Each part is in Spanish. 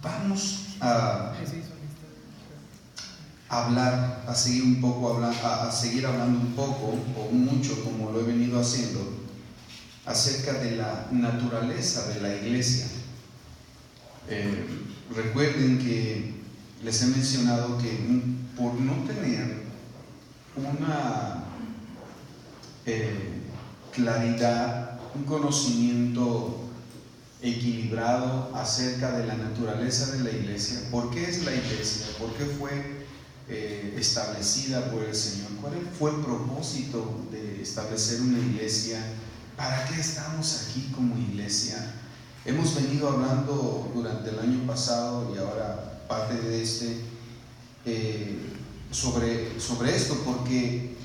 Vamos a hablar, a seguir un poco, a seguir hablando un poco o mucho, como lo he venido haciendo, acerca de la naturaleza de la iglesia. Recuerden que les he mencionado que por no tener una claridad, un conocimiento equilibrado acerca de la naturaleza de la iglesia, ¿por qué es la iglesia? ¿Por qué fue establecida por el Señor? ¿Cuál fue el propósito de establecer una iglesia? ¿Para qué estamos aquí como iglesia? Hemos venido hablando durante el año pasado y ahora parte de sobre esto, porque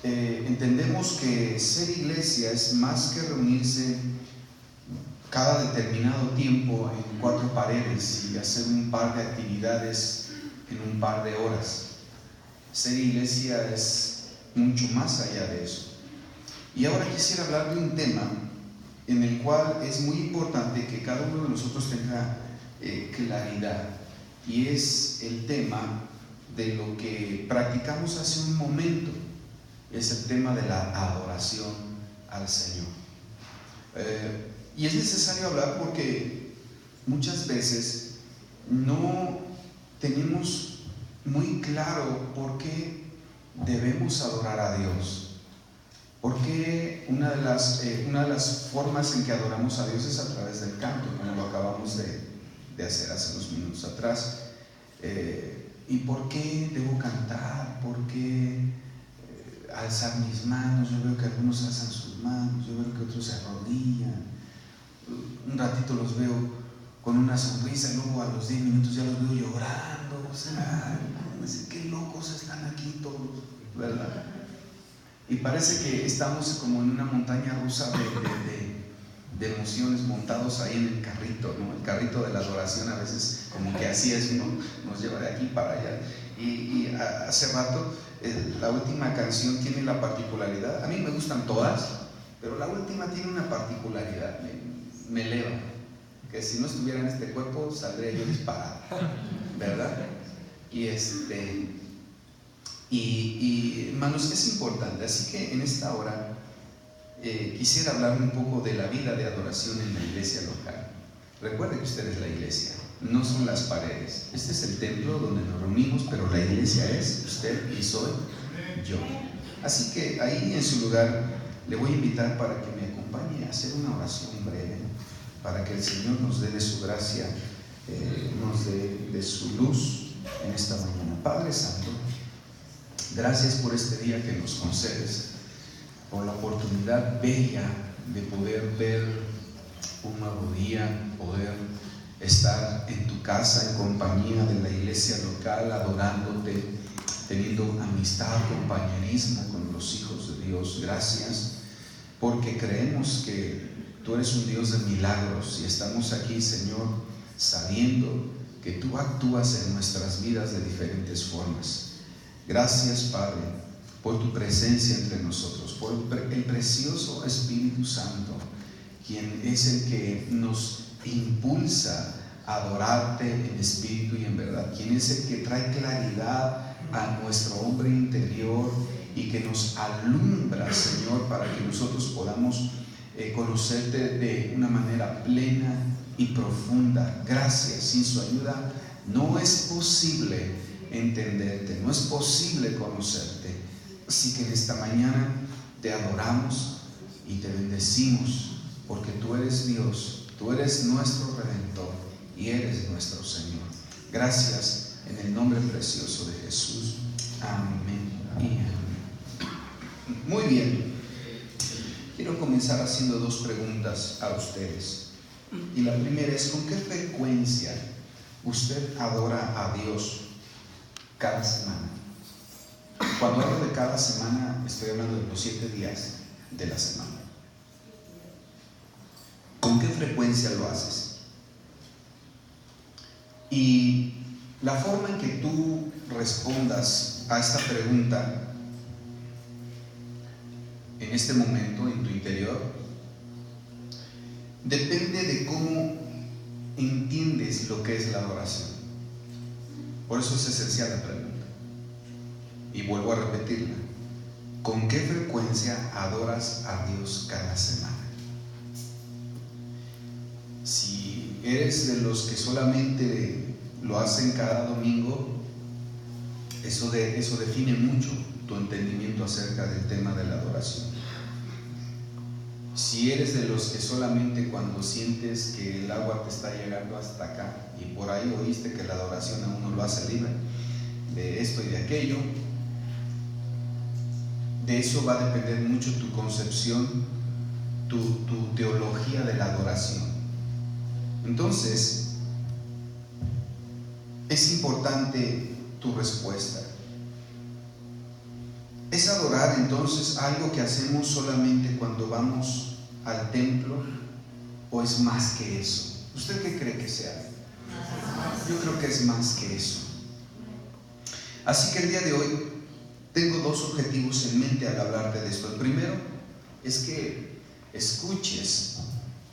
entendemos que ser iglesia es más que reunirse cada determinado tiempo en 4 paredes y hacer un par de actividades en un par de horas. Ser iglesia es mucho más allá de eso. Y ahora quisiera hablar de un tema en el cual es muy importante que cada uno de nosotros tenga claridad, y es el tema de lo que practicamos hace un momento. Es el tema de la adoración al Señor. Y es necesario hablar porque muchas veces no tenemos muy claro por qué debemos adorar a Dios. Porque una de las formas en que adoramos a Dios es a través del canto, como lo acabamos de hacer hace unos minutos atrás. ¿Y por qué debo cantar? ¿Por qué alzar mis manos? Yo veo que algunos alzan sus manos, yo veo que otros se arrodillan. Un ratito los veo con una sonrisa y luego a los 10 minutos ya los veo llorando. O sea, qué locos están aquí todos, ¿verdad? Y parece que estamos como en una montaña rusa de emociones, montados ahí en el carrito, ¿no? El carrito de la adoración a veces como que así es, ¿no? Nos lleva de aquí para allá. Y hace rato la última canción tiene la particularidad, a mí me gustan todas, pero la última tiene una particularidad, me eleva, que si no estuviera en este cuerpo saldría yo disparado, ¿verdad? Y hermanos, es importante. Así que en esta hora quisiera hablar un poco de la vida de adoración en la iglesia local. Recuerde que usted es la iglesia, no son las paredes. Este es el templo donde nos reunimos, pero la iglesia es usted y soy yo. Así que ahí en su lugar le voy a invitar para que me acompañe a hacer una oración breve, para que el Señor nos dé de su gracia, nos dé de su luz en esta mañana. Padre Santo, gracias por este día que nos concedes, por la oportunidad bella de poder ver un nuevo día, poder estar en tu casa en compañía de la iglesia local, adorándote, teniendo amistad, compañerismo con los hijos de Dios. Gracias, porque creemos que tú eres un Dios de milagros y estamos aquí, Señor, sabiendo que tú actúas en nuestras vidas de diferentes formas. Gracias, Padre, por tu presencia entre nosotros, por el precioso Espíritu Santo, quien es el que nos impulsa a adorarte en espíritu y en verdad, quien es el que trae claridad a nuestro hombre interior y que nos alumbra, Señor, para que nosotros podamos conocerte de una manera plena y profunda. Gracias. Sin su ayuda no es posible entenderte, no es posible conocerte. Así que en esta mañana te adoramos y te bendecimos, porque tú eres Dios, tú eres nuestro Redentor y eres nuestro Señor. Gracias en el nombre precioso de Jesús. Amén y amén. Muy bien, quiero comenzar haciendo 2 preguntas a ustedes. Y la primera es: ¿con qué frecuencia usted adora a Dios cada semana? Cuando hablo de cada semana, estoy hablando de los 7 días de la semana. ¿Con qué frecuencia lo haces? Y la forma en que tú respondas a esta pregunta en este momento en tu interior depende de cómo entiendes lo que es la adoración? Por eso es esencial la pregunta. Y vuelvo a repetirla. ¿Con qué frecuencia adoras a Dios cada semana? Si eres de los que solamente lo hacen cada domingo, eso define mucho tu entendimiento acerca del tema de la adoración. Si eres de los que solamente cuando sientes que el agua te está llegando hasta acá y por ahí oíste que la adoración a uno lo hace libre de esto y de aquello, de eso va a depender mucho tu concepción, tu teología de la adoración. Entonces, es importante tu respuesta. ¿Es adorar entonces algo que hacemos solamente cuando vamos al templo o es más que eso? ¿Usted qué cree que sea? Yo creo que es más que eso. Así que el día de hoy tengo dos objetivos en mente al hablarte de esto. El primero es que escuches,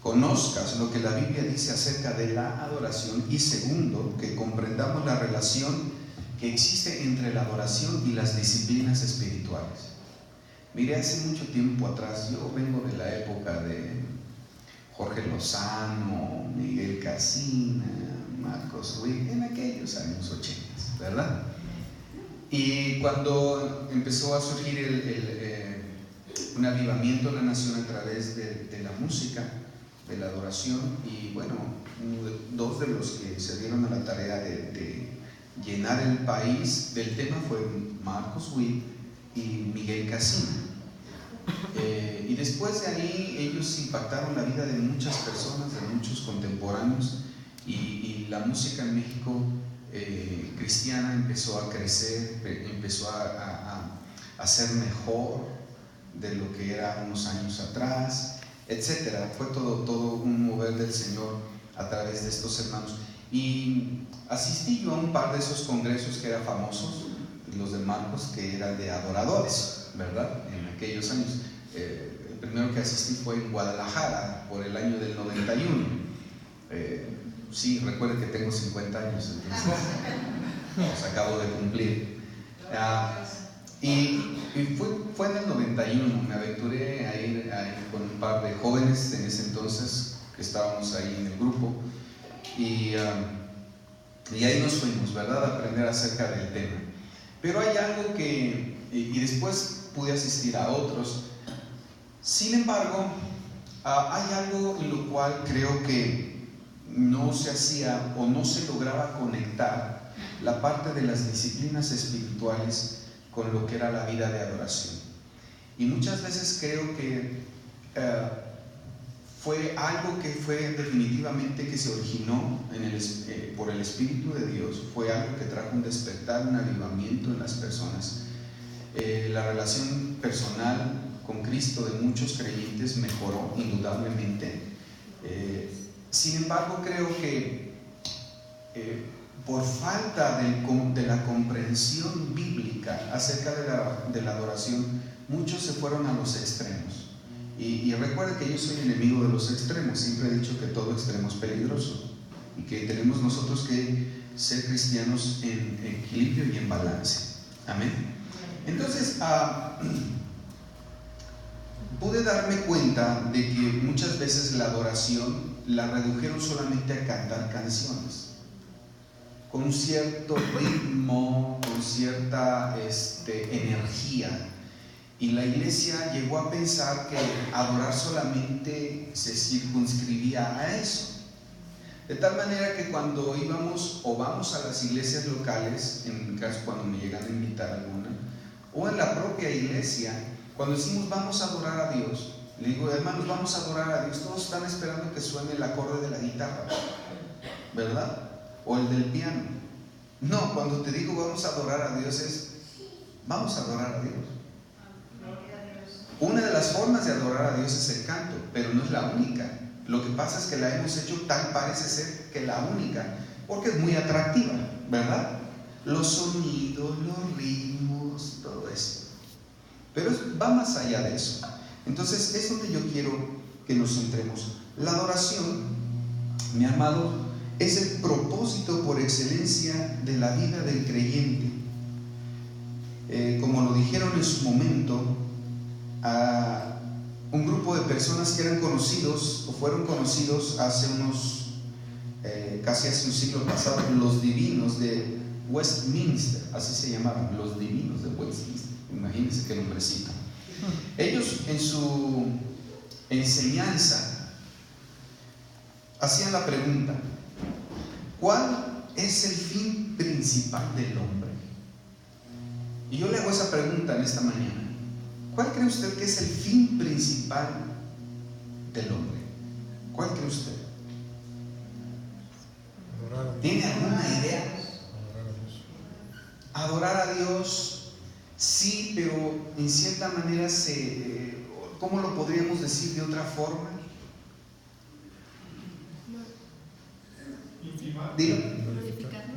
conozcas lo que la Biblia dice acerca de la adoración, y segundo, que comprendamos la relación que existe entre la adoración y las disciplinas espirituales. Mire, hace mucho tiempo atrás, yo vengo de la época de Jorge Lozano, Miguel Casina, Marcos Witt, en aquellos años 80, ¿verdad? Y cuando empezó a surgir un avivamiento en la nación a través de la música, de la adoración, y bueno, dos de los que se dieron a la tarea de llenar el país del tema fue Marcos Witt y Miguel Casina. Y después de ahí ellos impactaron la vida de muchas personas, de muchos contemporáneos, y la música en México cristiana empezó a crecer, empezó a ser mejor de lo que era unos años atrás, etcétera. Fue todo un mover del Señor a través de estos hermanos. Y asistí yo a un par de esos congresos que eran famosos, los de Marcos, que eran de adoradores, ¿verdad? En aquellos años. El primero que asistí fue en Guadalajara, por el año del 91. Sí, recuerden que tengo 50 años, entonces los acabo de cumplir. Y fue en el 91, me aventuré a ir con un par de jóvenes en ese entonces, que estábamos ahí en el grupo, y ahí nos fuimos, ¿verdad?, a aprender acerca del tema. Pero hay algo y después pude asistir a otros. Sin embargo, hay algo en lo cual creo que no se hacía o no se lograba conectar la parte de las disciplinas espirituales con lo que era la vida de adoración. Y muchas veces creo que fue algo que fue definitivamente que se originó por el Espíritu de Dios, fue algo que trajo un despertar, un avivamiento en las personas. La relación personal con Cristo de muchos creyentes mejoró indudablemente. Sin embargo, creo que por falta de la comprensión bíblica acerca de la adoración, muchos se fueron a los extremos. Y recuerda que yo soy enemigo de los extremos. Siempre he dicho que todo extremo es peligroso y que tenemos nosotros que ser cristianos en equilibrio y en balance. Amén. Entonces, pude darme cuenta de que muchas veces la adoración la redujeron solamente a cantar canciones con un cierto ritmo, con cierta energía. Y la iglesia llegó a pensar que adorar solamente se circunscribía a eso. De tal manera que cuando íbamos o vamos a las iglesias locales, en mi caso cuando me llegan a invitar alguna, o en la propia iglesia, cuando decimos vamos a adorar a Dios, le digo, hermanos, vamos a adorar a Dios, todos están esperando que suene el acorde de la guitarra, ¿verdad? O el del piano. No, cuando te digo vamos a adorar a Dios es vamos a adorar a Dios. Una de las formas de adorar a Dios es el canto, pero no es la única. Lo que pasa es que la hemos hecho tal parece ser que la única, porque es muy atractiva, ¿verdad? Los sonidos, los ritmos, todo esto. Pero va más allá de eso. Entonces es donde yo quiero que nos centremos. La adoración, mi amado, es el propósito por excelencia de la vida del creyente. Como lo dijeron en su momento a un grupo de personas que eran conocidos o fueron conocidos hace casi hace un siglo pasado, los divinos de Westminster, así se llamaban, los divinos de Westminster. Imagínense qué nombrecito. Ellos en su enseñanza hacían la pregunta: ¿cuál es el fin principal del hombre? Y yo le hago esa pregunta en esta mañana. ¿Cuál cree usted que es el fin principal del hombre? ¿Cuál cree usted? ¿Tiene alguna idea? Adorar a Dios, sí, pero en cierta manera ¿cómo lo podríamos decir de otra forma?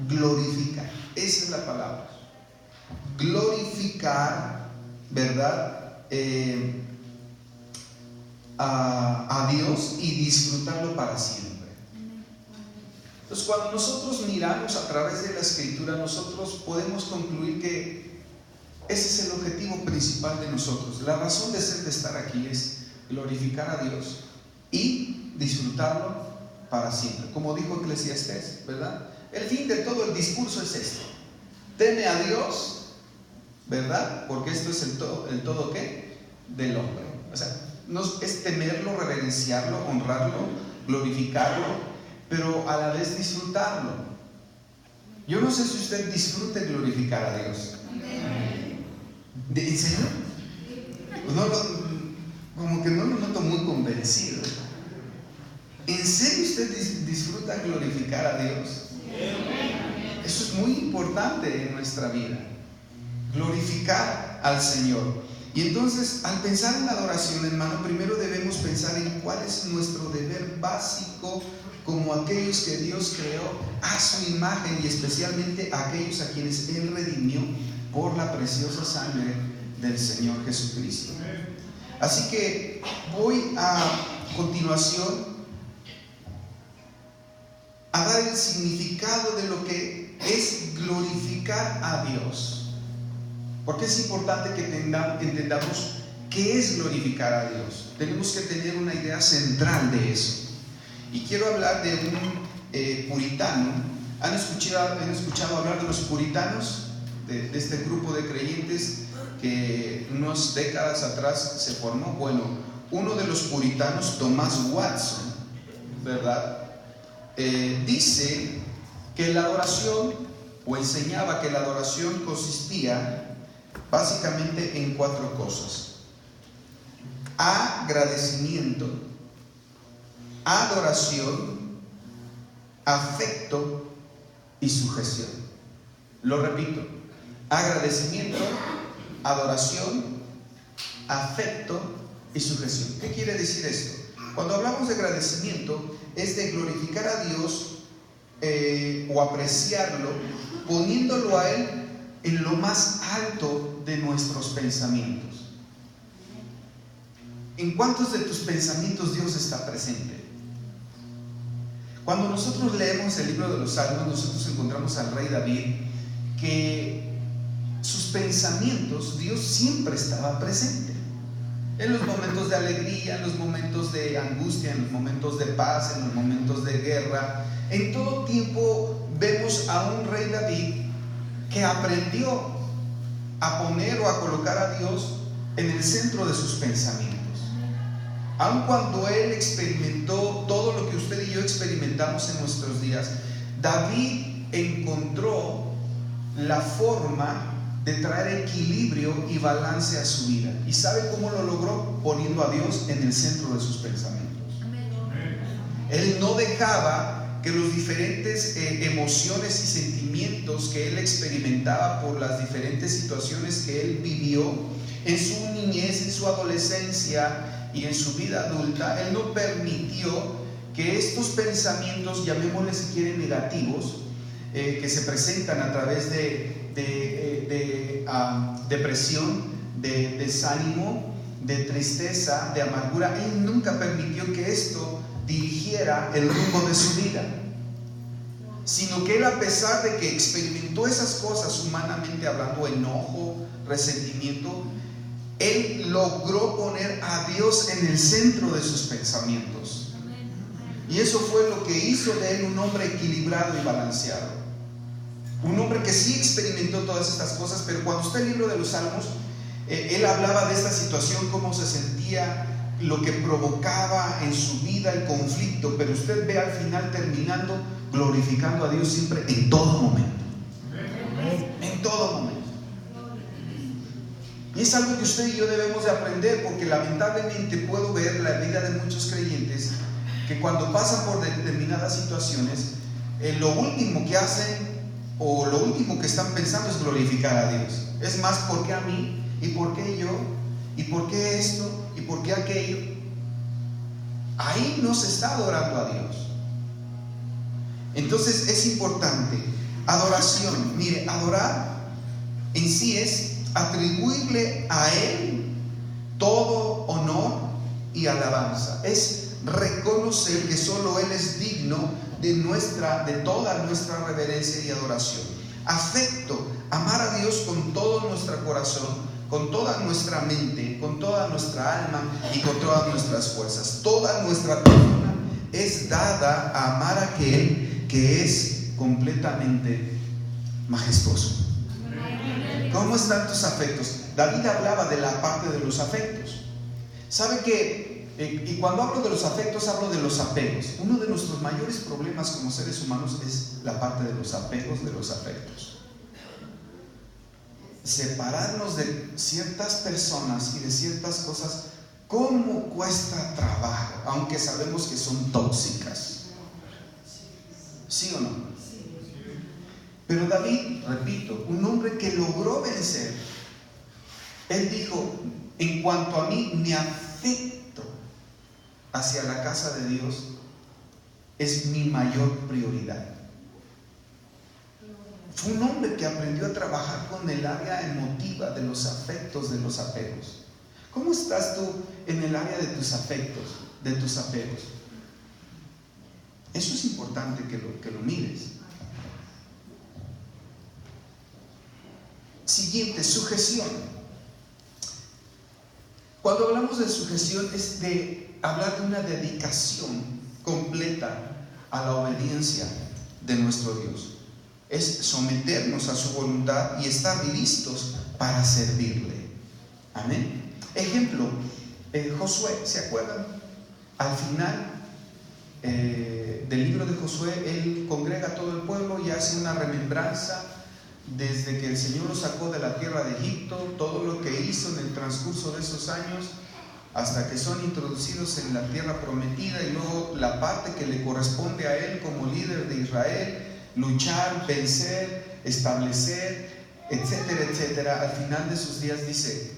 Glorificar. Esa es la palabra. Glorificar, ¿verdad? A Dios y disfrutarlo para siempre. Entonces, cuando nosotros miramos a través de la Escritura, nosotros podemos concluir que ese es el objetivo principal de nosotros. La razón de ser, de estar aquí, es glorificar a Dios y disfrutarlo para siempre. Como dijo Eclesiastés, ¿verdad? El fin de todo el discurso es esto: teme a Dios, ¿verdad? Porque esto es el todo ¿qué? Del hombre. O sea, es temerlo, reverenciarlo, honrarlo, glorificarlo, pero a la vez disfrutarlo. Yo no sé si usted disfrute glorificar a Dios. ¿En serio? Como que no lo noto muy convencido. ¿En serio usted disfruta glorificar a Dios? Eso es muy importante en nuestra vida, glorificar al Señor. Y entonces, al pensar en la adoración, hermano, primero debemos pensar en cuál es nuestro deber básico como aquellos que Dios creó a su imagen, y especialmente a aquellos a quienes Él redimió por la preciosa sangre del Señor Jesucristo. Así que voy a continuación a dar el significado de lo que es glorificar a Dios. Porque es importante que entendamos qué es glorificar a Dios. Tenemos que tener una idea central de eso. Y quiero hablar de un puritano. ¿Han escuchado hablar de los puritanos? De este grupo de creyentes que unas décadas atrás se formó. Bueno, uno de los puritanos, Thomas Watson, ¿verdad? Dice que la adoración, o enseñaba que la adoración consistía básicamente en 4 cosas: agradecimiento, adoración, afecto y sujeción. Lo repito: agradecimiento, adoración, afecto y sujeción. ¿Qué quiere decir esto? Cuando hablamos de agradecimiento, es de glorificar a Dios o apreciarlo, poniéndolo a Él en lo más alto de nuestros pensamientos. ¿En cuántos de tus pensamientos Dios está presente? Cuando nosotros leemos el libro de los Salmos, nosotros encontramos al rey David, que sus pensamientos, Dios siempre estaba presente. En los momentos de alegría, en los momentos de angustia, en los momentos de paz, en los momentos de guerra, en todo tiempo vemos a un rey David que aprendió a poner o a colocar a Dios en el centro de sus pensamientos. Aun cuando él experimentó todo lo que usted y yo experimentamos en nuestros días, David encontró la forma de traer equilibrio y balance a su vida. ¿Y sabe cómo lo logró? Poniendo a Dios en el centro de sus pensamientos. Él no dejaba que los diferentes emociones y sentimientos que él experimentaba por las diferentes situaciones que él vivió en su niñez, en su adolescencia y en su vida adulta, él no permitió que estos pensamientos, llamémosles si quieren negativos, que se presentan a través de depresión, de desánimo, de tristeza, de amargura, él nunca permitió que esto dirigiera el rumbo de su vida. sino que él, a pesar de que experimentó esas cosas humanamente hablando, enojo, resentimiento, él logró poner a Dios en el centro de sus pensamientos. Y eso fue lo que hizo de él un hombre equilibrado y balanceado. Un hombre que sí experimentó todas estas cosas, pero cuando está el libro de los Salmos, él hablaba de esta situación, cómo se sentía, lo que provocaba en su vida el conflicto, pero usted ve al final terminando glorificando a Dios siempre, en todo momento. En todo momento. Y es algo que usted y yo debemos de aprender, porque lamentablemente puedo ver la vida de muchos creyentes que cuando pasan por determinadas situaciones, lo último que hacen o lo último que están pensando es glorificar a Dios. Es más, ¿por qué a mí? ¿Y por qué yo? ¿Y por qué esto? ¿Y por qué aquello? Ahí no se está adorando a Dios. Entonces es importante. Adoración. Mire, adorar en sí es atribuirle a Él todo honor y alabanza. Es reconocer que solo Él es digno de toda nuestra reverencia y adoración. Afecto, amar a Dios con todo nuestro corazón, con toda nuestra mente, con toda nuestra alma y con todas nuestras fuerzas. Toda nuestra persona es dada a amar a aquel que es completamente majestuoso. ¿Cómo están tus afectos? David hablaba de la parte de los afectos. ¿Sabe qué? Y cuando hablo de los afectos, hablo de los apegos. Uno de nuestros mayores problemas como seres humanos es la parte de los apegos, de los afectos. Separarnos de ciertas personas y de ciertas cosas, ¿cómo cuesta trabajo? Aunque sabemos que son tóxicas. ¿Sí o no? Pero David, repito, un hombre que logró vencer, él dijo: en cuanto a mí, mi afecto hacia la casa de Dios es mi mayor prioridad. Fue un hombre que aprendió a trabajar con el área emotiva de los afectos, de los apegos. ¿Cómo estás tú en el área de tus afectos, de tus apegos? Eso es importante que lo mires. Siguiente, sujeción. Cuando hablamos de sujeción es de hablar de una dedicación completa a la obediencia de nuestro Dios. Es someternos a su voluntad y estar listos para servirle. Amén. Ejemplo, Josué, ¿se acuerdan? Al final del libro de Josué, él congrega a todo el pueblo y hace una remembranza desde que el Señor los sacó de la tierra de Egipto, todo lo que hizo en el transcurso de esos años, hasta que son introducidos en la tierra prometida, y luego la parte que le corresponde a él como líder de Israel: luchar, vencer, establecer, etcétera, etcétera. Al final de sus días dice: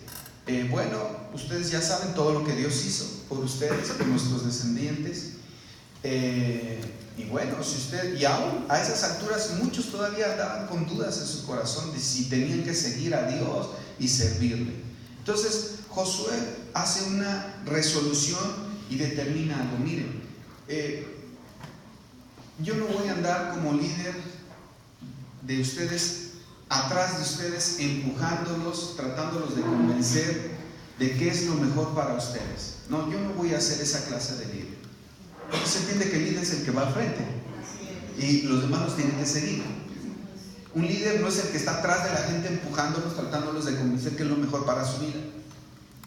bueno, ustedes ya saben todo lo que Dios hizo por ustedes, por nuestros descendientes. Y bueno, y aún a esas alturas muchos todavía andaban con dudas en su corazón de si tenían que seguir a Dios y servirle. Entonces Josué hace una resolución y determina algo. Miren, yo no voy a andar como líder de ustedes, atrás de ustedes, empujándolos, tratándolos de convencer de qué es lo mejor para ustedes. No, yo no voy a hacer esa clase de líder. Se entiende que el líder es el que va al frente y los demás los tienen que seguir. Un líder no es el que está atrás de la gente empujándolos, tratándolos de convencer que es lo mejor para su vida.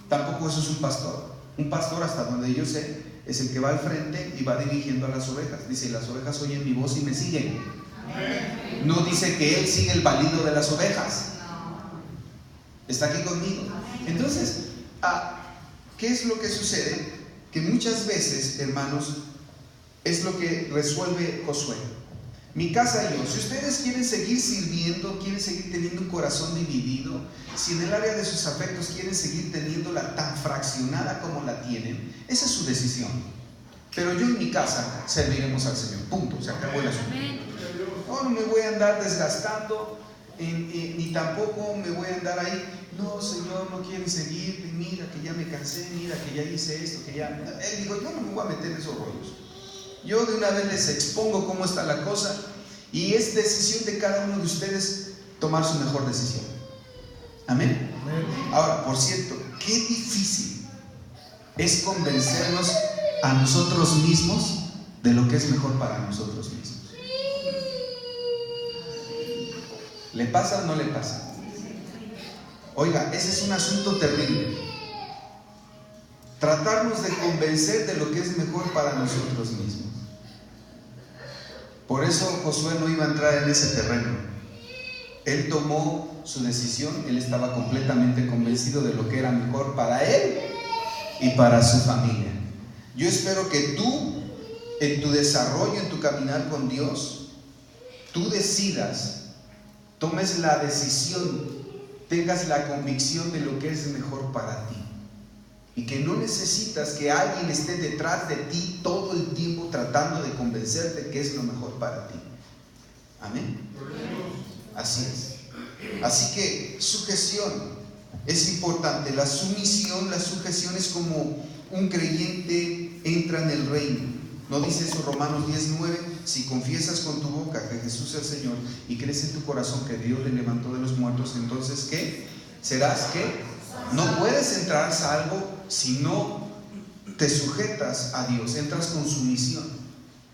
Tampoco eso es un pastor. Un pastor, hasta donde yo sé, es el que va al frente y va dirigiendo a las ovejas. Dice: las ovejas oyen mi voz y me siguen. No dice que él sigue el balido de las ovejas. ¿Está aquí conmigo? Entonces, ¿qué es lo que sucede? Que muchas veces, hermanos, es lo que resuelve Josué. Mi casa y yo, si ustedes quieren seguir sirviendo, quieren seguir teniendo un corazón dividido, si en el área de sus afectos quieren seguir teniéndola tan fraccionada como la tienen, esa es su decisión. Pero yo en mi casa serviremos al Señor. Punto, se acabó el asunto. No me voy a andar desgastando, ni tampoco me voy a andar ahí: no, Señor, no quieren seguir, mira que ya me cansé, mira que ya hice esto, que ya... Digo, yo no me voy a meter en esos rollos. Yo de una vez les expongo cómo está la cosa, Y es decisión de cada uno de ustedes tomar su mejor decisión. Amén. Ahora, por cierto, qué difícil es convencernos a nosotros mismos de lo que es mejor para nosotros mismos. ¿Le pasa o no le pasa? Oiga, ese es un asunto terrible. Tratarnos de convencer de lo que es mejor para nosotros mismos. Por eso Josué no iba a entrar en ese terreno. Él tomó su decisión, él estaba completamente convencido de lo que era mejor para él y para su familia. Yo espero que tú, en tu desarrollo, en tu caminar con Dios, tú decidas, tomes la decisión, tengas la convicción de lo que es mejor para ti. Y que no necesitas que alguien esté detrás de ti todo el tiempo tratando de convencerte que es lo mejor para ti. Amén. Así es. Así que sujeción es importante. La sumisión, la sujeción es como un creyente entra en el reino. ¿No dice eso Romanos 10:9? Si confiesas con tu boca que Jesús es el Señor y crees en tu corazón que Dios le levantó de los muertos, entonces ¿qué? Serás ¿qué? No puedes entrar salvo si no te sujetas a Dios, entras con sumisión,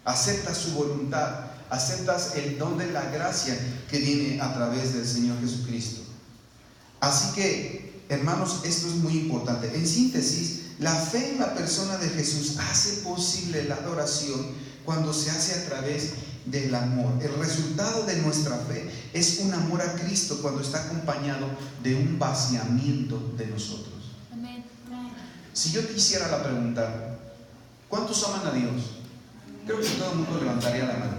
aceptas su voluntad, aceptas el don de la gracia que viene a través del Señor Jesucristo. Así que, hermanos, esto es muy importante. En síntesis, la fe en la persona de Jesús hace posible la adoración cuando se hace a través del amor. El resultado de nuestra fe es un amor a Cristo cuando está acompañado de un vaciamiento de nosotros. Amén. Si yo te hiciera la pregunta, ¿cuántos aman a Dios? Creo que todo el mundo levantaría la mano.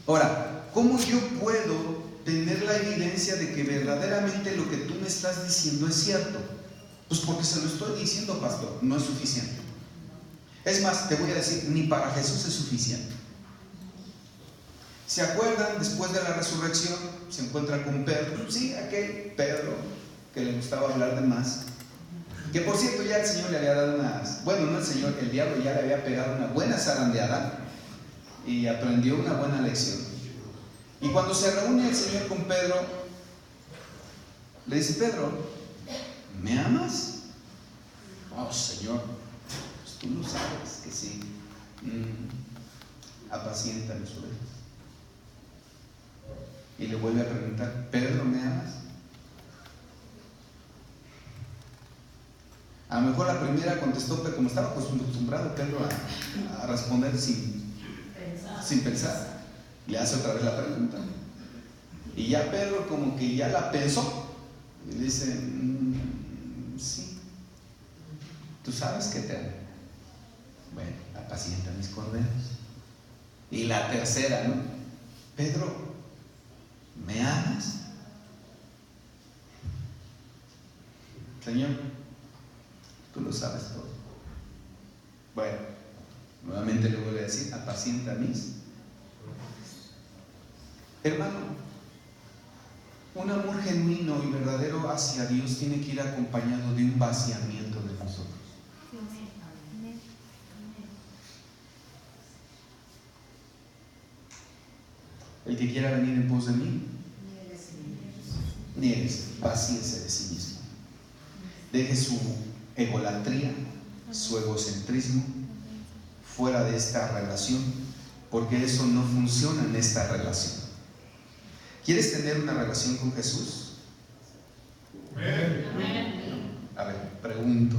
Ahora, ¿cómo yo puedo tener la evidencia de que verdaderamente lo que tú me estás diciendo es cierto? Pues porque se lo estoy diciendo, pastor, no es suficiente. Es más, te voy a decir, ni para Jesús es suficiente. ¿Se acuerdan? Después de la resurrección se encuentra con Pedro. Sí, aquel Pedro que le gustaba hablar de más. Que por cierto ya el Señor le había dado unas... Bueno, no el Señor, el diablo ya le había pegado una buena zarandeada y aprendió una buena lección. Y cuando se reúne el Señor con Pedro, le dice: Pedro, ¿me amas? Oh, Señor, pues tú lo sabes que sí. Apacienta mis ovejas. Y le vuelve a preguntar: Pedro, ¿me amas? A lo mejor la primera contestó, pero como estaba acostumbrado Pedro a responder sin pensar, le hace otra vez la pregunta. Y ya Pedro como que ya la pensó y le dice: sí, tú sabes que te amo. Bueno, apacienta mis corderos. Y la tercera, ¿no? Pedro, ¿me amas? Señor, tú lo sabes todo. Bueno, nuevamente le vuelvo a decir: apacienta mis. Hermano, un amor genuino y verdadero hacia Dios tiene que ir acompañado de un vaciamiento de nosotros. El que quiera venir en pos de mí, nieguese, vacíese de sí mismo. Deje su egolatría, su egocentrismo fuera de esta relación, porque eso no funciona en esta relación. ¿Quieres tener una relación con Jesús? A ver, pregunto.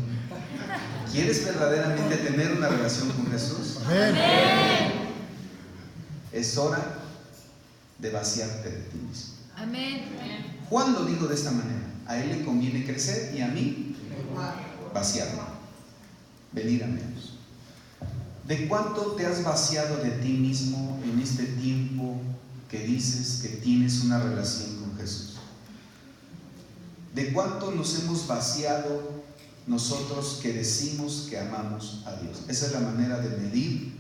¿Quieres verdaderamente tener una relación con Jesús? Es hora de vaciarte de ti mismo. Amén. Juan lo dijo de esta manera: a él le conviene crecer y a mí vaciarme, venir a menos. ¿De cuánto te has vaciado de ti mismo en este tiempo que dices que tienes una relación con Jesús? ¿De cuánto nos hemos vaciado nosotros que decimos que amamos a Dios? Esa es la manera de medir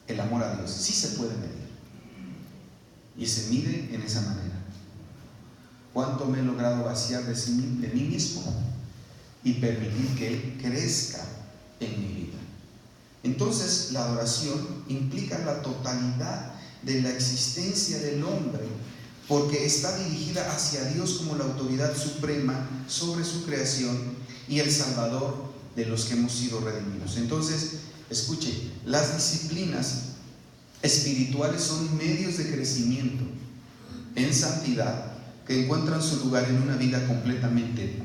el amor a Dios. Sí se puede medir, y se mide en esa manera. ¿Cuánto me he logrado vaciar de mí mismo y permitir que Él crezca en mi vida? Entonces, la adoración implica la totalidad de la existencia del hombre, porque está dirigida hacia Dios como la autoridad suprema sobre su creación y el Salvador de los que hemos sido redimidos. Entonces, escuche, las disciplinas espirituales son medios de crecimiento en santidad que encuentran su lugar en una vida completamente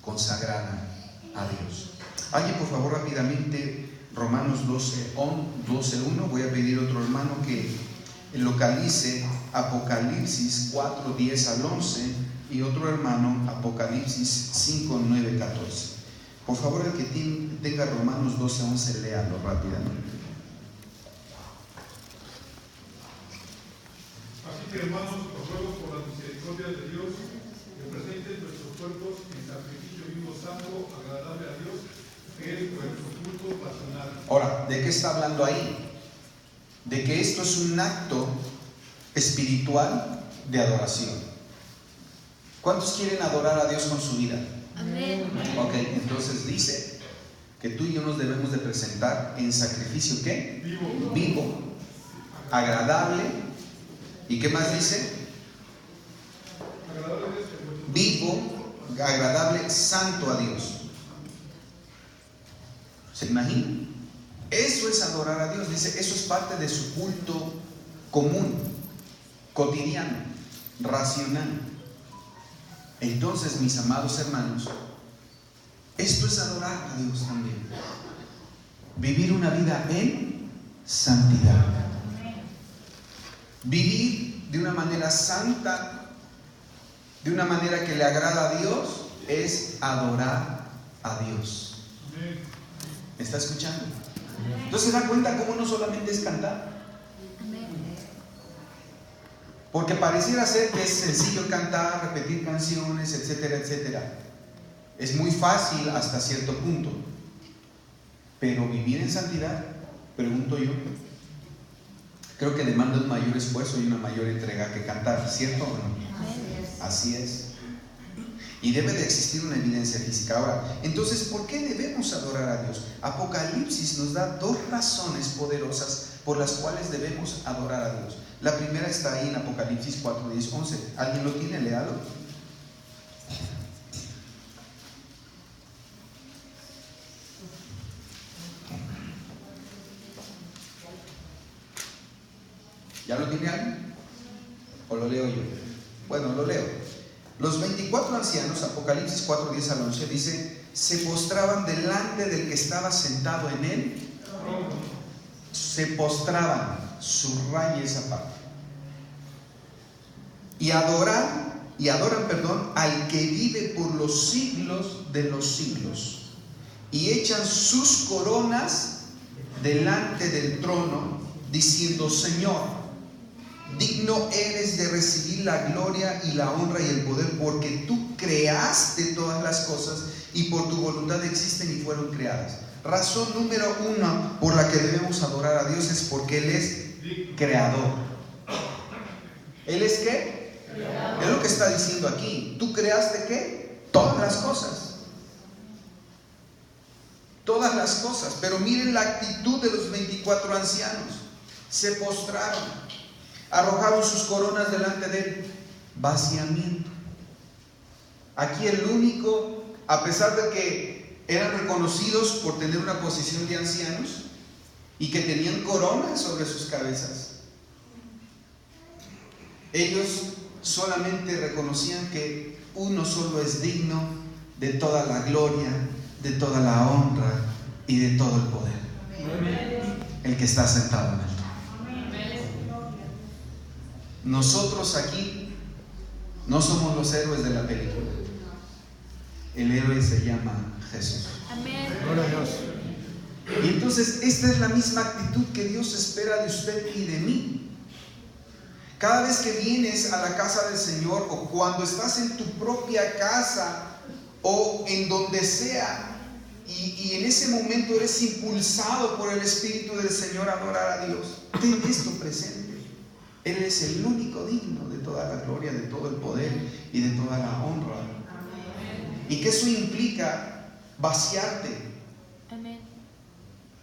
consagrada a Dios. Alguien, por favor, rápidamente, Romanos 12:1. Voy a pedir a otro hermano que localice Apocalipsis 4:10 al 11 y otro hermano Apocalipsis 5:9-14. Por favor, el que tenga Romanos 12:11, léalo rápidamente. Así que, hermanos, os ruego por la misericordia de Dios que presenten nuestros cuerpos en sacrificio vivo, santo, agradable a Dios, que es vuestro culto racional. Ahora, ¿de qué está hablando ahí? De que esto es un acto espiritual de adoración. ¿Cuántos quieren adorar a Dios con su vida? Amén. Ok, entonces dice que tú y yo nos debemos de presentar en sacrificio, ¿qué? Vivo, agradable. ¿Y qué más dice? Vivo, agradable, santo a Dios. ¿Se imaginan? Eso es adorar a Dios. Dice, eso es parte de su culto común, cotidiano, racional. Entonces, mis amados hermanos, esto es adorar a Dios también. Vivir una vida en santidad. Vivir de una manera santa, de una manera que le agrada a Dios, es adorar a Dios. ¿Me está escuchando? Entonces se da cuenta cómo no solamente es cantar. Porque pareciera ser que es sencillo cantar, repetir canciones, etcétera, etcétera. Es muy fácil hasta cierto punto. Pero vivir en santidad, pregunto yo, creo que demanda un mayor esfuerzo y una mayor entrega que cantar, ¿cierto o no? Así es. Y debe de existir una evidencia física. Ahora, entonces, ¿por qué debemos adorar a Dios? Apocalipsis nos da dos razones poderosas por las cuales debemos adorar a Dios. La primera está ahí en Apocalipsis 4:10-11. ¿Alguien lo tiene? Léalo. ¿Ya lo tiene alguien? ¿O lo leo yo? Bueno, lo leo. Los 24 ancianos, Apocalipsis 4:10 al 11, dice, se postraban delante del que estaba sentado en él. Se postraban, subraya esa parte. Y adoran, al que vive por los siglos de los siglos. Y echan sus coronas delante del trono, diciendo, Señor, digno eres de recibir la gloria y la honra y el poder, porque tú creaste todas las cosas y por tu voluntad existen y fueron creadas. Razón número 1 por la que debemos adorar a Dios es porque Él es creador. ¿Él es qué? Creador. Es lo que está diciendo aquí. ¿Tú creaste qué? Todas las cosas. Todas las cosas. Pero miren la actitud de los 24 ancianos. Se postraron. Arrojaron sus coronas delante de él. Vaciamiento. Aquí el único, a pesar de que eran reconocidos por tener una posición de ancianos y que tenían coronas sobre sus cabezas, ellos solamente reconocían que uno solo es digno de toda la gloria, de toda la honra y de todo el poder. El que está sentado en el trono. Nosotros aquí no somos los héroes de la película. El héroe se llama Jesús. Amén. Gloria a Dios. Y entonces esta es la misma actitud que Dios espera de usted y de mí. Cada vez que vienes a la casa del Señor, o cuando estás en tu propia casa o en donde sea, y en ese momento eres impulsado por el Espíritu del Señor a adorar a Dios, ten esto presente. Él es el único digno de toda la gloria, de todo el poder y de toda la honra. Y que eso implica vaciarte. Amén.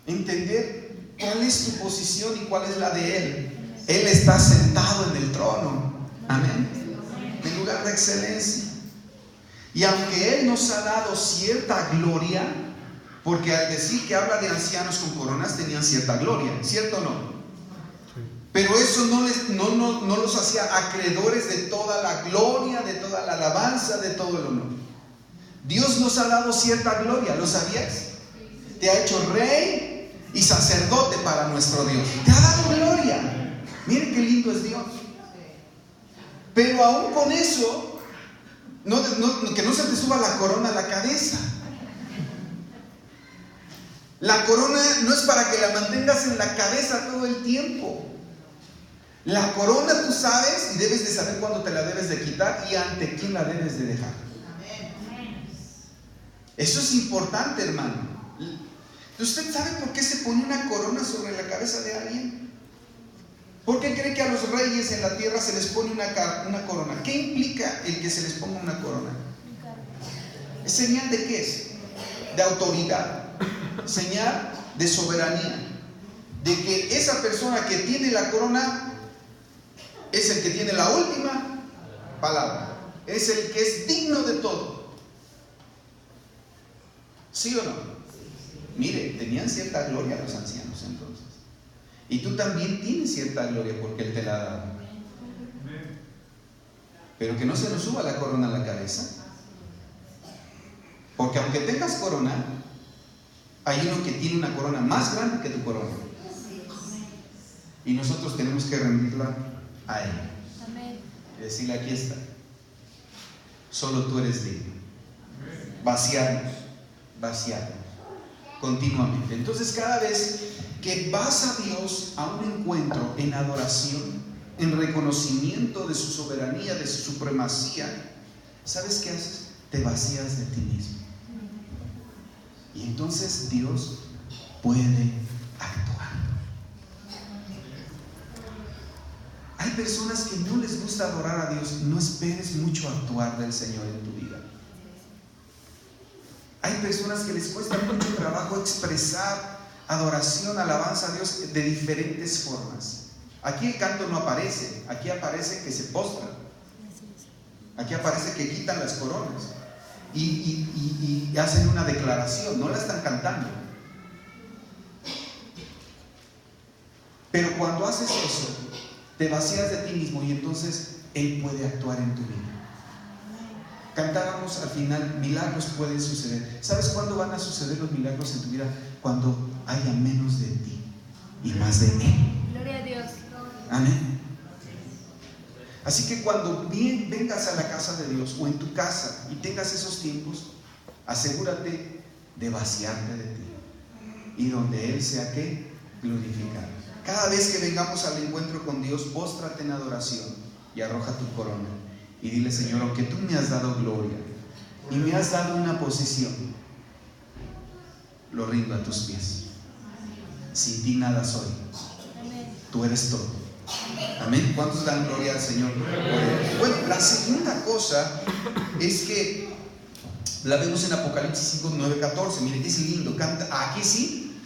Entender cuál es tu posición y cuál es la de Él. Él está sentado en el trono. Amén. En lugar de excelencia. Y aunque Él nos ha dado cierta gloria, porque al decir que habla de ancianos con coronas, tenían cierta gloria, ¿cierto o no? Pero eso no los hacía acreedores de toda la gloria, de toda la alabanza, de todo el honor. Dios nos ha dado cierta gloria, ¿lo sabías? Te ha hecho rey y sacerdote para nuestro Dios. Te ha dado gloria. Miren qué lindo es Dios. Pero aún con eso, que no se te suba la corona a la cabeza. La corona no es para que la mantengas en la cabeza todo el tiempo. La corona tú sabes y debes de saber cuándo te la debes de quitar y ante quién la debes de dejar. Eso es importante, hermano. ¿Usted sabe por qué se pone una corona sobre la cabeza de alguien? ¿Por qué cree que a los reyes en la tierra se les pone una corona? ¿Qué implica el que se les ponga una corona? ¿Es señal de qué es? De autoridad. Señal de soberanía, de que esa persona que tiene la corona es el que tiene la última palabra, es el que es digno de todo. ¿Sí o no? Mire, tenían cierta gloria los ancianos entonces, y tú también tienes cierta gloria porque Él te la ha dado. Pero que no se nos suba la corona a la cabeza, porque aunque tengas corona, hay uno que tiene una corona más grande que tu corona. Y nosotros tenemos que rendirla a Él. Y decirle: aquí está. Solo tú eres digno. Vaciarnos continuamente. Entonces, cada vez que vas a Dios a un encuentro en adoración, en reconocimiento de su soberanía, de su supremacía, ¿sabes qué haces? Te vacías de ti mismo. Y entonces Dios puede actuar. Hay personas que no les gusta adorar a Dios. No esperes mucho actuar del Señor en tu vida. Hay personas que les cuesta mucho trabajo expresar adoración, alabanza a Dios de diferentes formas. Aquí el canto no aparece. Aquí aparece que se postran. Aquí aparece que quitan las coronas. Y hacen una declaración, no la están cantando. Pero cuando haces eso, te vacías de ti mismo y entonces Él puede actuar en tu vida. Cantábamos al final: milagros pueden suceder. ¿Sabes cuándo van a suceder los milagros en tu vida? Cuando haya menos de ti y más de Él. Gloria a Dios. Amén. Así que cuando vengas a la casa de Dios o en tu casa y tengas esos tiempos, asegúrate de vaciarte de ti y donde Él sea que glorificado. Cada vez que vengamos al encuentro con Dios, póstrate en adoración y arroja tu corona y dile: Señor, aunque tú me has dado gloria y me has dado una posición, lo rindo a tus pies. Sin ti nada soy. Tú eres todo. Amén. ¿Cuántos dan gloria al Señor? Bueno, la segunda cosa es que la vemos en Apocalipsis 5, 9, 14. Miren qué lindo. Aquí sí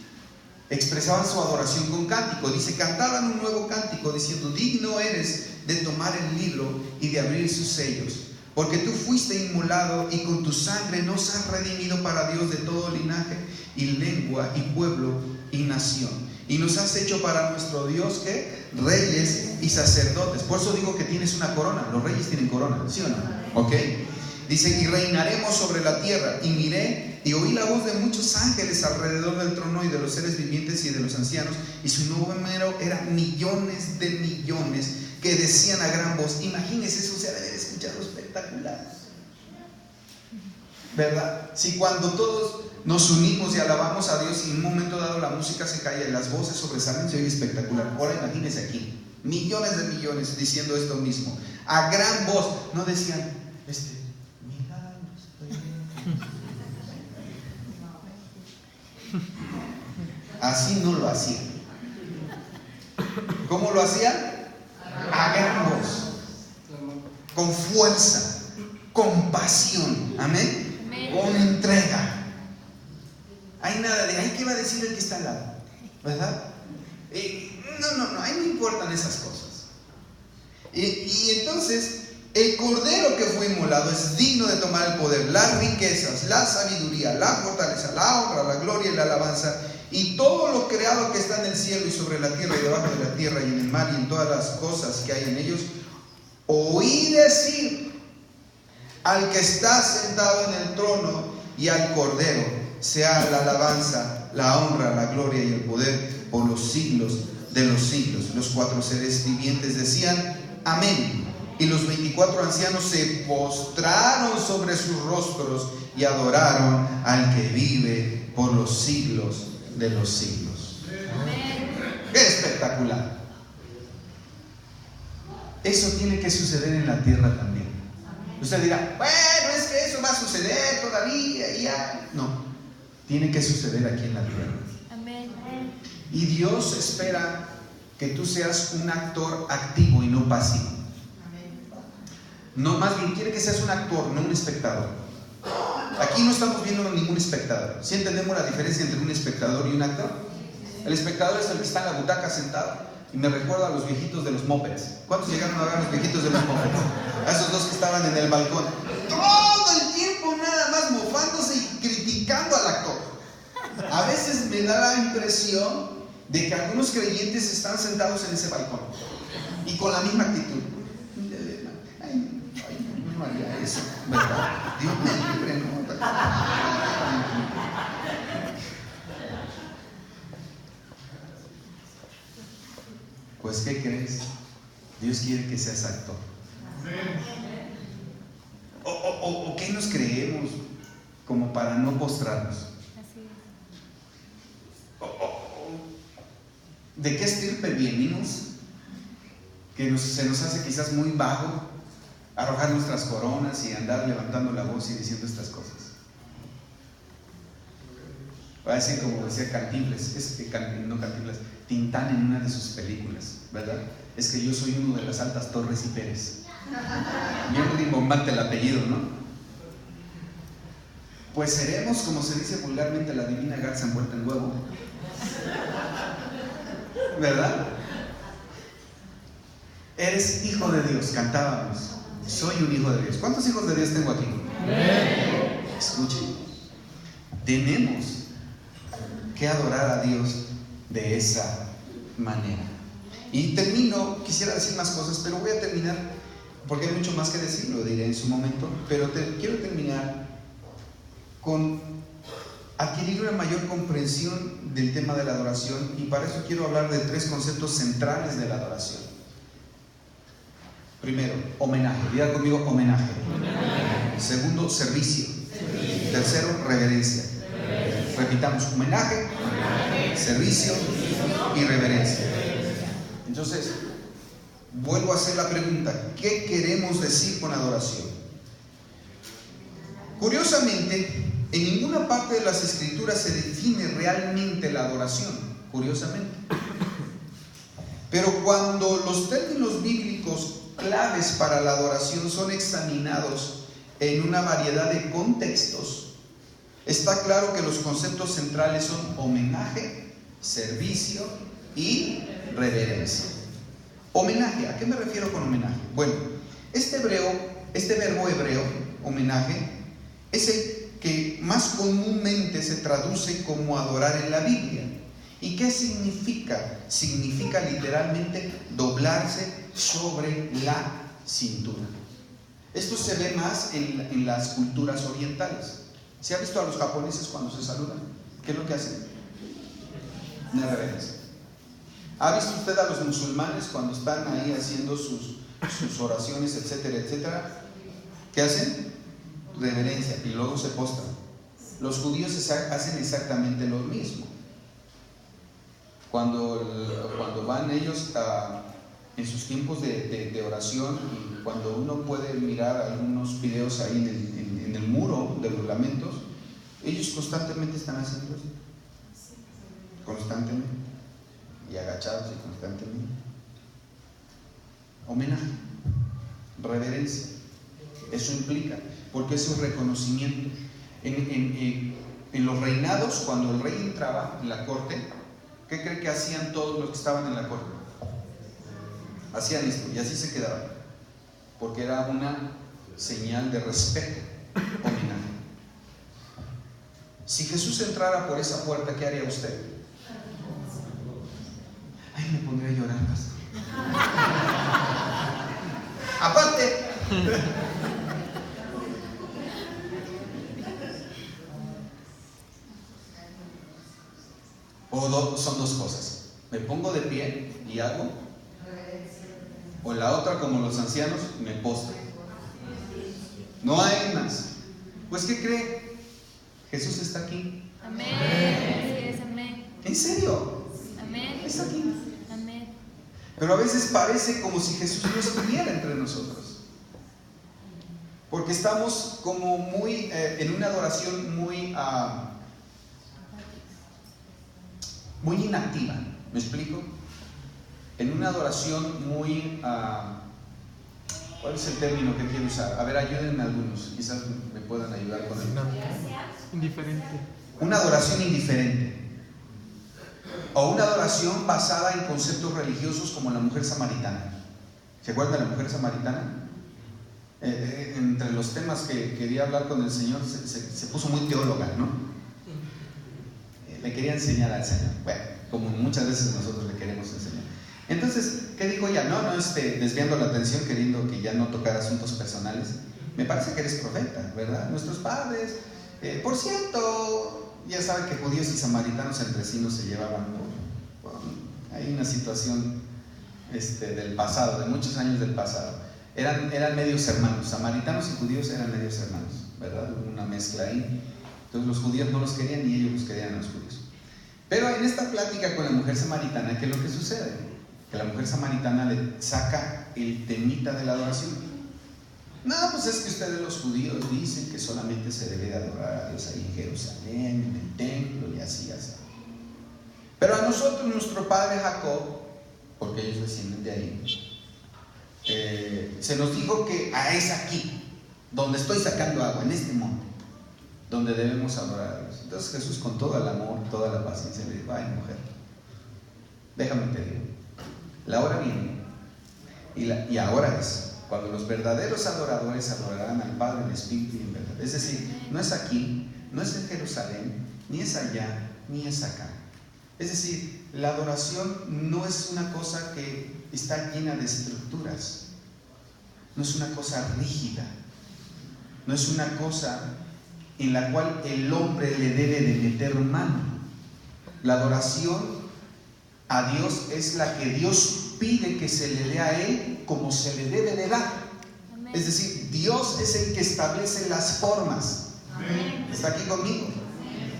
expresaban su adoración con cántico. Dice: cantaban un nuevo cántico diciendo: digno eres de tomar el libro y de abrir sus sellos, porque tú fuiste inmolado y con tu sangre nos has redimido para Dios de todo linaje y lengua y pueblo y nación. Y nos has hecho para nuestro Dios, ¿qué? Reyes y sacerdotes. Por eso digo que tienes una corona. Los reyes tienen corona, ¿sí o no? ¿Ok? Dice: y reinaremos sobre la tierra. Y miré y oí la voz de muchos ángeles alrededor del trono y de los seres vivientes y de los ancianos. Y su número era millones de millones, que decían a gran voz. Imagínense eso, se debe de escuchar espectacular, ¿verdad? Si cuando todos nos unimos y alabamos a Dios y en un momento dado la música se calla y las voces sobresalen, se oye espectacular. Ahora imagínense aquí, millones de millones diciendo esto mismo, a gran voz. No decían, así no lo hacían. ¿Cómo lo hacían? A gran voz, con fuerza, con pasión, amén, con entrega. Hay nada de, ay, ¿qué va a decir el que está al lado? ¿Verdad? No, ahí no importan esas cosas. Y entonces, el cordero que fue inmolado es digno de tomar el poder, las riquezas, la sabiduría, la fortaleza, la honra, la gloria y la alabanza, y todo lo creado que está en el cielo y sobre la tierra y debajo de la tierra y en el mar y en todas las cosas que hay en ellos. Oí decir al que está sentado en el trono y al cordero, sea la alabanza, la honra, la gloria y el poder por los siglos de los siglos. Los 4 seres vivientes decían amén, y los 24 ancianos se postraron sobre sus rostros y adoraron al que vive por los siglos de los siglos. ¡Qué espectacular! Eso tiene que suceder en la tierra también. Usted dirá, bueno, es que eso va a suceder todavía y ya. No, tiene que suceder aquí en la tierra. Amén. Y Dios espera que tú seas un actor activo y no pasivo. No, más bien quiere que seas un actor, no un espectador. Aquí no estamos viendo ningún espectador. ¿Sí entendemos la diferencia entre un espectador y un actor? El espectador es el que está en la butaca sentado. Y me recuerda a los viejitos de los mopeds. ¿Cuántos llegaron a ver a los viejitos de los mopeds? A esos dos que estaban en el balcón. Todo el tiempo nada más mofándose y criticando al actor. A veces me da la impresión de que algunos creyentes están sentados en ese balcón y con la misma actitud. Ay, no haría eso, ¿verdad? Dios me libre, ¿no? Pues, ¿qué crees? Dios quiere que seas actor. ¿O qué nos creemos como para no postrarnos? ¿De qué estirpe venimos? Que se nos hace quizás muy bajo arrojar nuestras coronas y andar levantando la voz y diciendo estas cosas. Va a decir como decía Cantinflas, no Cantinflas, Tintán en una de sus películas, ¿verdad? Es que yo soy uno de las altas Torres y Pérez. Bien rimbombante el apellido, ¿no? Pues seremos, como se dice vulgarmente, la divina garza envuelta en huevo, ¿verdad? Eres hijo de Dios, cantábamos. Soy un hijo de Dios. ¿Cuántos hijos de Dios tengo aquí? Escuchen, tenemos que adorar a Dios de esa manera. Y termino, quisiera decir más cosas, pero voy a terminar porque hay mucho más que decir, lo diré en su momento, pero quiero terminar con adquirir una mayor comprensión del tema de la adoración, y para eso quiero hablar de 3 conceptos centrales de la adoración. Primero, homenaje. Diga conmigo, homenaje. Segundo, servicio. Tercero, reverencia. Repitamos, homenaje, servicio y reverencia. Entonces, vuelvo a hacer la pregunta, ¿qué queremos decir con adoración? Curiosamente, en ninguna parte de las Escrituras se define realmente la adoración, curiosamente. Pero cuando los términos bíblicos claves para la adoración son examinados en una variedad de contextos, está claro que los conceptos centrales son homenaje, servicio y reverencia. Homenaje, ¿a qué me refiero con homenaje? Bueno, este verbo hebreo, homenaje, es el que más comúnmente se traduce como adorar en la Biblia. ¿Y qué significa? Significa literalmente doblarse sobre la cintura. Esto se ve más en las culturas orientales. ¿Se ha visto a los japoneses cuando se saludan? ¿Qué es lo que hacen? Una reverencia. ¿Ha visto usted a los musulmanes cuando están ahí haciendo sus oraciones, etcétera, etcétera? ¿Qué hacen? Reverencia, y luego se postran. Los judíos hacen exactamente lo mismo. Cuando van ellos en sus tiempos de oración, y cuando uno puede mirar algunos videos ahí en el muro de los lamentos, ellos constantemente están haciendo esto. Constantemente. Y agachados y constantemente. Homenaje, reverencia. Eso implica, porque es un reconocimiento. En los reinados, cuando el rey entraba en la corte, ¿qué cree que hacían todos los que estaban en la corte? Hacían esto y así se quedaban, porque era una señal de respeto, homenaje. Si Jesús entrara por esa puerta, ¿qué haría usted? Ay, me pondría a llorar, pastor. Aparte, son dos cosas: me pongo de pie y hago, o la otra, como los ancianos, me postro. No hay más. Pues ¿qué cree? Jesús está aquí. Amén. Así es, amén. ¿En serio? Amén. Está aquí. Amén. Pero a veces parece como si Jesús no estuviera entre nosotros, porque estamos como muy en una adoración muy inactiva. ¿Me explico? En una adoración muy ¿cuál es el término que quiero usar? A ver, ayúdenme algunos, quizás me puedan ayudar con el... Indiferente. Una adoración indiferente, o una adoración basada en conceptos religiosos, como la mujer samaritana. ¿Se acuerdan de la mujer samaritana? Entre los temas que quería hablar con el Señor, se puso muy teóloga, ¿no? Le quería enseñar al Señor. Bueno, como muchas veces nosotros le queremos enseñar. Entonces, ¿qué dijo ella? No desviando la atención, queriendo que ya no tocara asuntos personales. Me parece que eres profeta, ¿verdad? Nuestros padres, por cierto, ya saben que judíos y samaritanos entre sí no se llevaban hay una situación del pasado, de muchos años del pasado. Eran medios hermanos, samaritanos y judíos eran medios hermanos, ¿verdad? Hubo una mezcla ahí. Entonces los judíos no los querían ni ellos los querían a los judíos. Pero en esta plática con la mujer samaritana, ¿qué es lo que sucede? Que la mujer samaritana le saca el temita de la adoración. No, pues es que ustedes los judíos dicen que solamente se debe de adorar a Dios ahí en Jerusalén, en el templo y así, así. Pero a nosotros, nuestro padre Jacob, porque ellos descienden de ahí, se nos dijo que es aquí, donde estoy sacando agua, en este monte, donde debemos adorar a Dios. Entonces Jesús, con todo el amor, toda la paciencia, le dijo: ay, mujer, déjame te digo, la hora viene y ahora es cuando los verdaderos adoradores adorarán al Padre en espíritu y en verdad. Es decir, no es aquí, no es en Jerusalén, ni es allá, ni es acá. Es decir, la adoración no es una cosa que está llena de estructuras, no es una cosa rígida, no es una cosa en la cual el hombre le debe de meter mano. La adoración a Dios es la que Dios pide que se le dé a Él como se le debe de dar. Amén. Es decir, Dios es el que establece las formas. Amén. ¿Está aquí conmigo?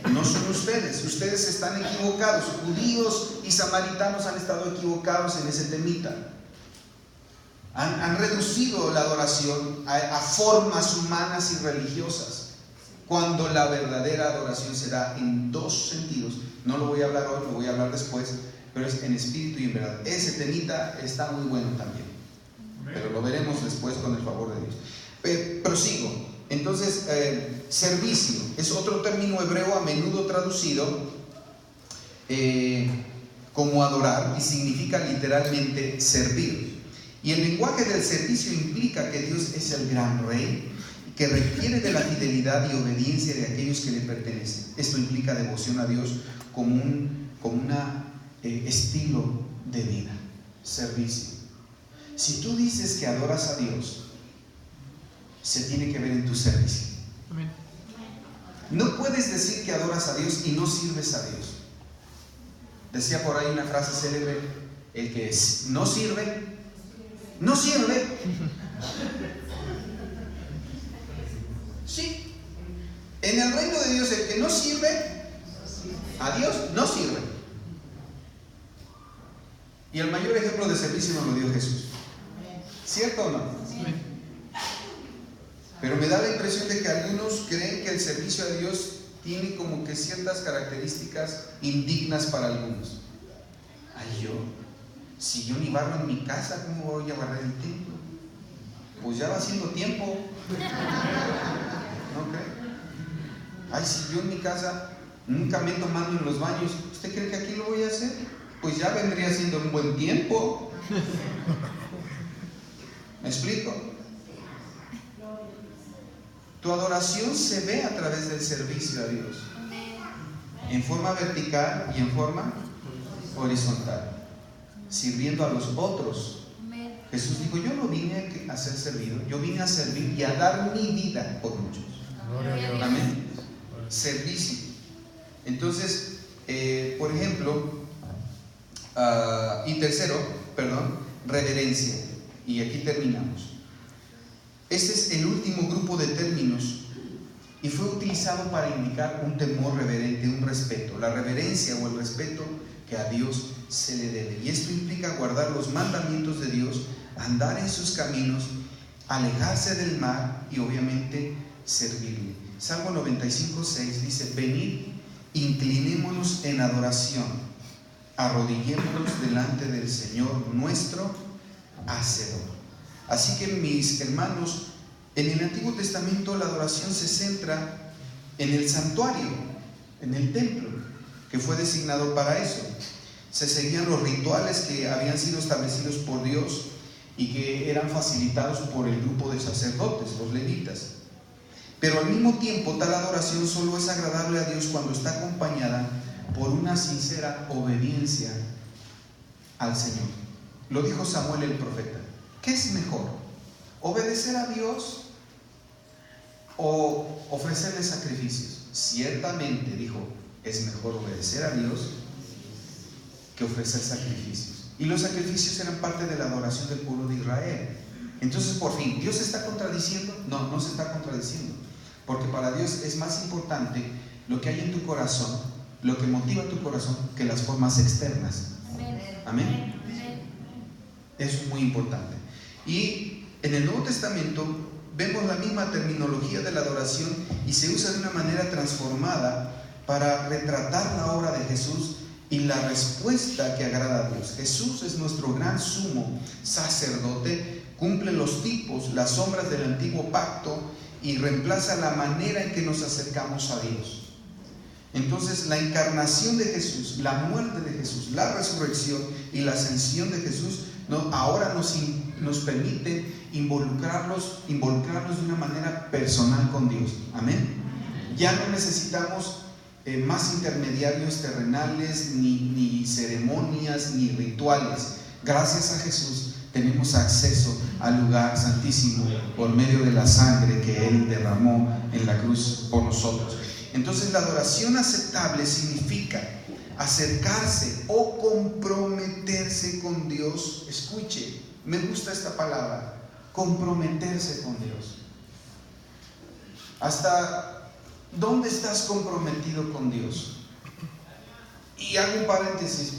No son ustedes están equivocados. Judíos y samaritanos han estado equivocados en ese temita. Han reducido la adoración a formas humanas y religiosas, cuando la verdadera adoración se da en dos sentidos. No lo voy a hablar hoy, lo voy a hablar después, pero es en espíritu y en verdad. Ese temita está muy bueno también, pero lo veremos después con el favor de Dios. Prosigo. Entonces, servicio es otro término hebreo a menudo traducido como adorar, y significa literalmente servir. Y el lenguaje del servicio implica que Dios es el gran rey, que requiere de la fidelidad y obediencia de aquellos que le pertenecen. Esto implica devoción a Dios como un estilo de vida, servicio. Si tú dices que adoras a Dios, se tiene que ver en tu servicio. Amén. No puedes decir que adoras a Dios y no sirves a Dios. Decía por ahí una frase célebre: el que no sirve, no sirve. Sí. En el reino de Dios, el que no sirve a Dios, no sirve. Y el mayor ejemplo de servicio nos lo dio Jesús. ¿Cierto o no? Amén. Pero me da la impresión de que algunos creen que el servicio a Dios tiene como que ciertas características indignas para algunos. Ay, si yo ni barro en mi casa, ¿cómo voy a barrer el templo? Pues ya va haciendo tiempo. ¿No creen? Ay, si yo en mi casa Nunca meto mano en los baños. ¿Usted cree que aquí lo voy a hacer? Pues ya vendría siendo un buen tiempo. ¿Me explico? Tu adoración se ve a través del servicio a Dios, en forma vertical y en forma horizontal, sirviendo a los otros. Jesús dijo: yo no vine a ser servido, yo vine a servir y a dar mi vida por muchos. Amén. Servicio. Entonces, por ejemplo, y tercero, reverencia. Y aquí terminamos. Este es el último grupo de términos y fue utilizado para indicar un temor reverente, un respeto, la reverencia o el respeto que a Dios se le debe. Y esto implica guardar los mandamientos de Dios, andar en sus caminos, alejarse del mal y obviamente servirle. Salmo 95:6 dice: venid, inclinémonos en adoración, arrodillémonos delante del Señor nuestro Hacedor. Así que, mis hermanos, en el Antiguo Testamento la adoración se centra en el santuario, en el templo, que fue designado para eso. Se seguían los rituales que habían sido establecidos por Dios y que eran facilitados por el grupo de sacerdotes, los levitas. Pero al mismo tiempo, tal adoración solo es agradable a Dios cuando está acompañada por una sincera obediencia al Señor. Lo dijo Samuel el profeta. ¿Qué es mejor? ¿Obedecer a Dios o ofrecerle sacrificios? Ciertamente, dijo, es mejor obedecer a Dios que ofrecer sacrificios. Y los sacrificios eran parte de la adoración del pueblo de Israel. Entonces, por fin, ¿Dios se está contradiciendo? No, no se está contradiciendo. Porque para Dios es más importante lo que hay en tu corazón, lo que motiva tu corazón, que las formas externas. Amén. Eso es muy importante. Y en el Nuevo Testamento vemos la misma terminología de la adoración y se usa de una manera transformada para retratar la obra de Jesús y la respuesta que agrada a Dios. Jesús es nuestro gran sumo sacerdote, cumple los tipos, las sombras del antiguo pacto y reemplaza la manera en que nos acercamos a Dios. Entonces, la encarnación de Jesús, la muerte de Jesús, la resurrección y la ascensión de Jesús ahora nos permite involucrarlos de una manera personal con Dios. Amén. Ya no necesitamos más intermediarios terrenales, ni ceremonias, ni rituales. Gracias a Jesús tenemos acceso al lugar santísimo por medio de la sangre que Él derramó en la cruz por nosotros. Entonces, la adoración aceptable significa acercarse o comprometerse con Dios. Escuche, me gusta esta palabra, comprometerse con Dios. ¿Hasta dónde estás comprometido con Dios? Y hago un paréntesis,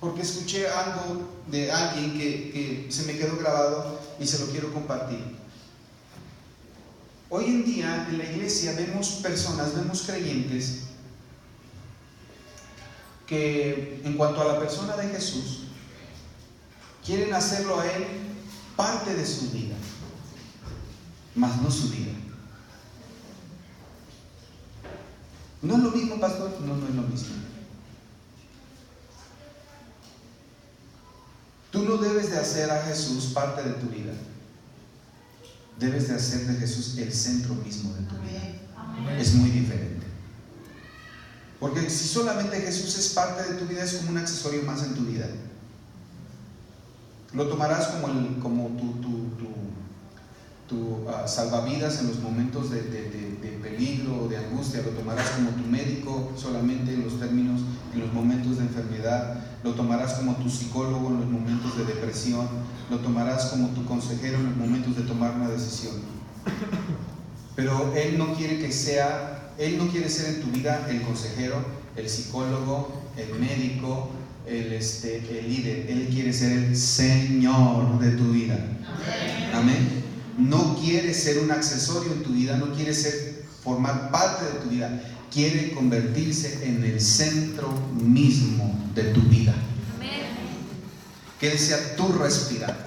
porque escuché algo de alguien que se me quedó grabado y se lo quiero compartir. Hoy en día en la iglesia vemos creyentes que en cuanto a la persona de Jesús quieren hacerlo a Él parte de su vida, mas no su vida. ¿No es lo mismo, pastor? No, no es lo mismo. Tú no debes de hacer a Jesús parte de tu vida. Debes de hacer de Jesús el centro mismo de tu vida. Amén. Es muy diferente. Porque si solamente Jesús es parte de tu vida, es como un accesorio más en tu vida. Lo tomarás como tu salvavidas en los momentos de peligro o de angustia. Lo tomarás como tu médico solamente en los momentos de enfermedad. Lo tomarás como tu psicólogo en los momentos de depresión. Lo tomarás como tu consejero en los momentos de tomar una decisión. Pero Él no quiere ser en tu vida el consejero, el psicólogo, el médico, el líder. Él quiere ser el Señor de tu vida. Amén. No quiere ser un accesorio en tu vida, no quiere formar parte de tu vida. Quiere convertirse en el centro mismo de tu vida. Amén. Que Él sea tu respirar.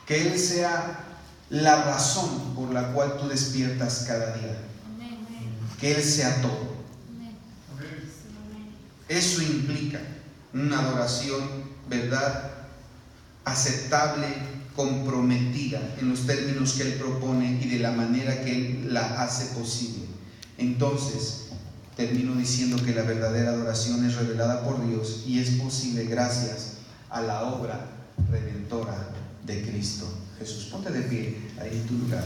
Que Él sea la razón por la cual tú despiertas cada día. Amén. Que Él sea todo. Amén. Eso implica una adoración, ¿verdad?, aceptable, comprometida en los términos que Él propone y de la manera que Él la hace posible. Entonces, termino diciendo que la verdadera adoración es revelada por Dios y es posible gracias a la obra redentora de Cristo Jesús. Ponte de pie ahí en tu lugar.